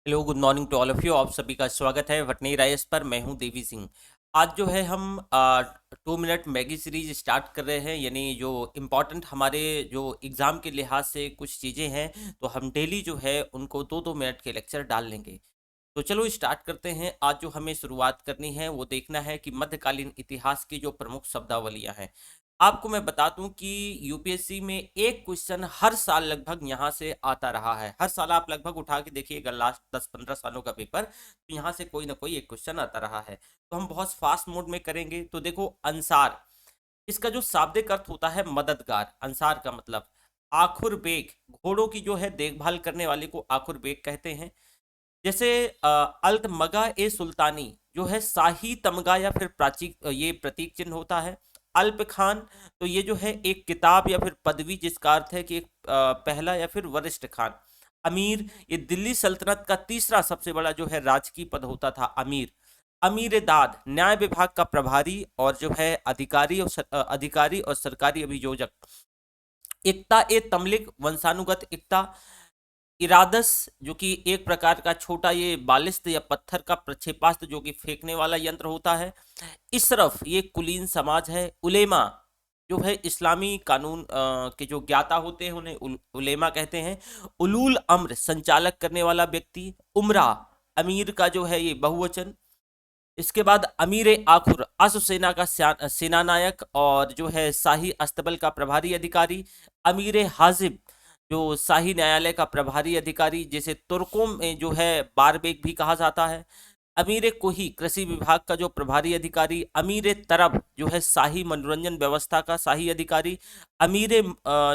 Hello, good morning to all of you. आप सभी का स्वागत है वटनी राइस पर। मैं हूं देवी सिंह। आज जो है हम 2 मिनट मैगी सीरीज स्टार्ट कर रहे हैं, यानी जो इम्पोर्टेंट हमारे जो एग्ज़ाम के लिहाज से कुछ चीज़ें हैं, तो हम डेली जो है उनको 2-2 मिनट के लेक्चर डाल लेंगे। तो चलो स्टार्ट करते हैं। आज जो हमें शुरुआत करनी है वो देखना है कि मध्यकालीन इतिहास की जो प्रमुख शब्दावलियां हैं। आपको मैं बता दूं कि यूपीएससी में एक क्वेश्चन हर साल लगभग यहाँ से आता रहा है। हर साल आप लगभग उठा के देखिएगा लास्ट 10-15 सालों का पेपर, तो यहाँ से कोई ना कोई एक क्वेश्चन आता रहा है। तो हम बहुत फास्ट मोड में करेंगे। तो देखो, अंसार, इसका जो शाब्दिक अर्थ होता है मददगार। अंसार का मतलब आखुर बेग, घोड़ों की जो है देखभाल करने वाले को आखुर बेग कहते हैं। जैसे अल्तमगा ए सुल्तानी जो है शाही तमगा या फिर प्राचीन, ये प्रतीक चिन्ह होता है। अल्प खान, तो ये जो है एक किताब या फिर पदवी, जिसका अर्थ है कि एक पहला या फिर वरिष्ठ खान। अमीर, ये दिल्ली सल्तनत का तीसरा सबसे बड़ा जो है राजकीय पद होता था, अमीर। अमीर दाद, न्याय विभाग का प्रभारी और जो है अधिकारी और सरकारी अभियोजक। इक्ता ए तमलिक, वंशानुगत इक्ता। इरादस, जो कि एक प्रकार का छोटा ये बालिस्त या पत्थर का प्रक्षेपास्त्र जो कि फेंकने वाला यंत्र होता है। इसरफ, ये कुलीन समाज है। उलेमा, जो है इस्लामी कानून के जो ज्ञाता होते हैं उन्हें उलेमा कहते हैं। उलूल अम्र, संचालक करने वाला व्यक्ति। उमरा, अमीर का जो है ये बहुवचन। इसके बाद अमीर आखुर, अश्व सेना का सेनानायक और जो है शाही अस्तबल का प्रभारी अधिकारी। अमीर हाजिब, जो शाही न्यायालय का प्रभारी अधिकारी, जिसे तुर्कों में जो है बारबेग भी कहा जाता है। अमीर कोही, कृषि विभाग का जो प्रभारी अधिकारी। अमीर तरब, जो है शाही मनोरंजन व्यवस्था का शाही अधिकारी। अमीर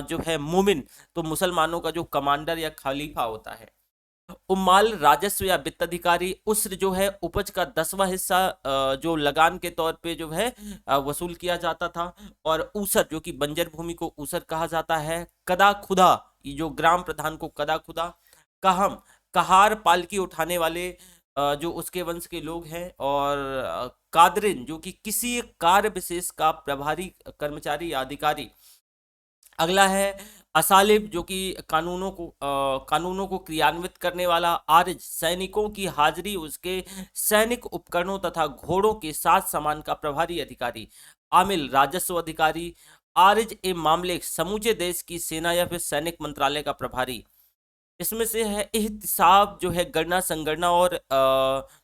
जो है मोमिन, तो मुसलमानों का जो कमांडर या खलीफा होता है। उम्माल, राजस्व या वित्त अधिकारी। उस्र, जो है उपज का 10वां हिस्सा जो लगान के तौर पे जो है वसूल किया जाता था। और ऊसर, जो कि बंजर भूमि को ऊसर कहा जाता है। कदा खुदा, ये जो ग्राम प्रधान को कदा खुदा। कहम, कहार, पालकी उठाने वाले जो उसके वंश के लोग हैं। और कादरिन, जो कि किसी एक कार्य विशेष का प्रभारी कर्मचारी या अधिकारी। अगला है असालिब, जो कि कानूनों को क्रियान्वित करने वाला। आरिज, सैनिकों की हाजिरी, उसके सैनिक उपकरणों तथा घोड़ों के साथ सामान का प्रभारी अधिकारी। आमिल, राजस्व अधिकारी। आरिज ए मामले, समूचे देश की सेना या फिर सैनिक मंत्रालय का प्रभारी। इसमें से है इहतिसाब, जो है गणना संगणना और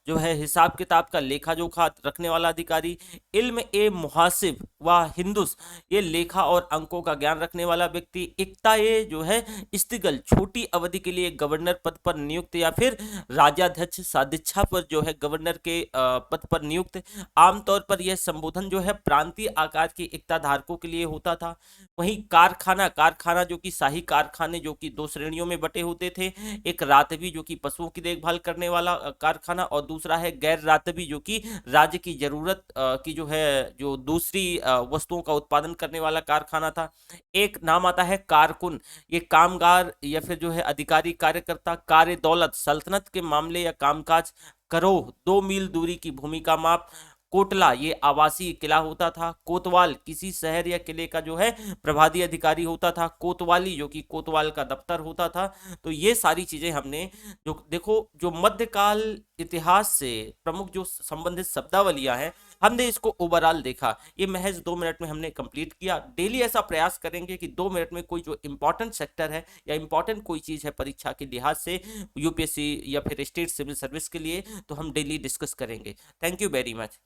जो है हिसाब किताब का लेखा जोखा रखने वाला अधिकारी। इल्म ए मुहासिब व हिंदुस, ये लेखा और अंकों का ज्ञान रखने वाला व्यक्ति। इक्ता ए, जो है इस्तिगल, छोटी अवधि के लिए गवर्नर पद पर नियुक्त या फिर राजाध्यक्ष सादिच्छा पर जो है गवर्नर के पद पर नियुक्त। आमतौर पर यह संबोधन जो है प्रांतीय आकार के इक्ता धारकों के लिए होता था। वहीं कारखाना, कारखाना जो कि शाही कारखाने जो कि दो श्रेणियों में बटे होते थे। एक रातवी, जो कि पशुओं की देखभाल करने वाला कारखाना, और दूसरा है गैर रातवी, जो कि राज्य की जरूरत की जो है जो दूसरी वस्तुओं का उत्पादन करने वाला कारखाना था। एक नाम आता है कारकुन, ये कामगार या फिर जो है अधिकारी कार्यकर्ता। कार्य दौलत, सल्तनत के मामले या कामकाज। करोह, 2 मील दूरी की भूमि का माप। कोटला, ये आवासीय किला होता था। कोतवाल, किसी शहर या किले का जो है प्रभारी अधिकारी होता था। कोतवाली, जो कि कोतवाल का दफ्तर होता था। तो ये सारी चीजें हमने जो देखो, जो मध्यकाल इतिहास से प्रमुख जो संबंधित शब्दावलियां हैं, हमने इसको ओवरऑल देखा। ये महज 2 मिनट में हमने कंप्लीट किया। डेली ऐसा प्रयास करेंगे कि 2 मिनट में कोई जो इंपॉर्टेंट सेक्टर है या इंपॉर्टेंट कोई चीज है परीक्षा के लिहाज से, यूपीएससी या फिर स्टेट सिविल सर्विस के लिए, तो हम डेली डिस्कस करेंगे। Thank you very much.